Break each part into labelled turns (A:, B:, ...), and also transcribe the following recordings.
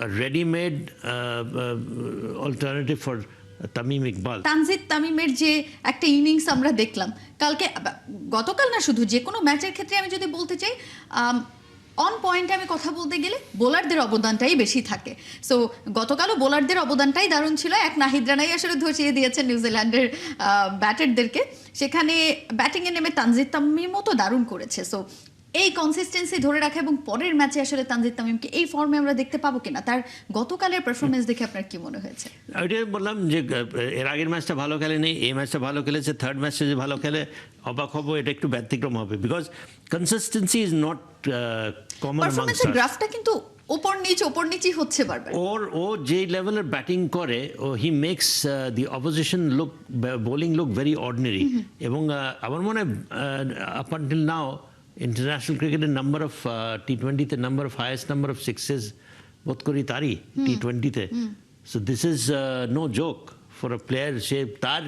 A: a ready-made alternative for Tamim Iqbal.
B: Tanzid তামিমের যে একটা ইনিংস আমরা দেখলাম কালকে, গতকাল না শুধু, যে কোনো ম্যাচের ক্ষেত্রে আমি যদি বলতে চাই, অন পয়েন্টে আমি কথা বলতে গেলে বোলারদের অবদানটাই বেশি থাকে। সো গতকালও বোলারদের অবদানটাই দারুণ ছিল। এক নাহিদ রানাই আসলে ধসিয়ে দিয়েছেন নিউজিল্যান্ডের ব্যাটারদেরকে, সেখানে ব্যাটিংয়ে নেমে তানজিদ তামিমও তো দারুণ করেছে। সো এই কনসিস্টেন্সি ধরে রাখা এবং পরের ম্যাচে আসলে তানজিদ তামিমকে এই ফর্মে আমরা দেখতে পাবো কিনা, তার গতকালের পারফরমেন্স দেখে আপনার কি মনে হয়েছে?
A: ওইটাই বললাম যে এর আগের ম্যাচটা ভালো খেলেনি, এই ম্যাচটা ভালো খেলেছে, থার্ড ম্যাচটা যে ভালো খেলে অবাক হবো, এটা একটু ব্যতিক্রম হবে, because consistency is not common.
B: পারফরমেন্সের গ্রাফটা কিন্তু উপর নিচই হচ্ছে বারবার।
A: ও যে লেভেলের ব্যাটিং করে, he makes the opposition look, bowling look very ordinary. এবং আমার মনে হয় আপ আনটিল নাও ইন্টারন্যাশনাল ক্রিকেটের নাম্বার অফ টি-20-তে হাইয়েস্ট নাম্বার অফ সিক্সেস বোধ করি তারই টি-20-তে। So this is no joke for a player. সে তার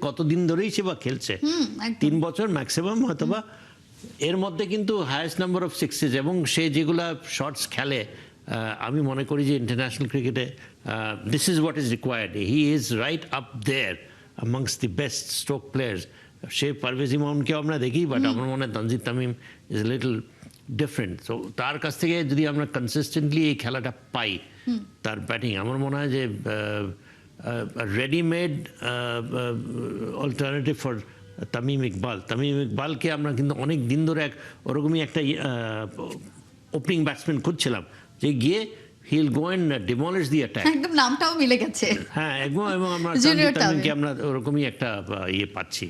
A: কতদিন ধরেই সে বা খেলছে, 3 বছর ম্যাক্সিমাম হয়তোবা, এর মধ্যে কিন্তু হাইয়েস্ট নাম্বার অফ সিক্সেস, এবং সে যেগুলা শটস খেলে, আমি মনে করি যে ইন্টারন্যাশনাল ক্রিকেটে this is what is required. He is right up there amongst the best stroke players. সে পারভেজ ইমামকে আমরা দেখি, বাট আমার মনে হয় Tanzid Tamim is little different. So তার কাছ থেকে যদি আমরা কনসিস্টেন্টলি এই খেলাটা পাই, তার ব্যাটিং, আমার মনে হয় যে রেডিমেড অল্টারনেটিভ ফর তামিম ইকবালকে আমরা কিন্তু অনেক দিন ধরে ওরকমই একটা ওপেনিং ব্যাটসম্যান খুঁজছিলাম, যে গিয়ে he'll go and demolish the attack.
B: একদম নামটাও মিলে গেছে।
A: হ্যাঁ, একদম। এবং আমরা তামিমকে আমরা ওরকমই একটা ইয়ে পাচ্ছি।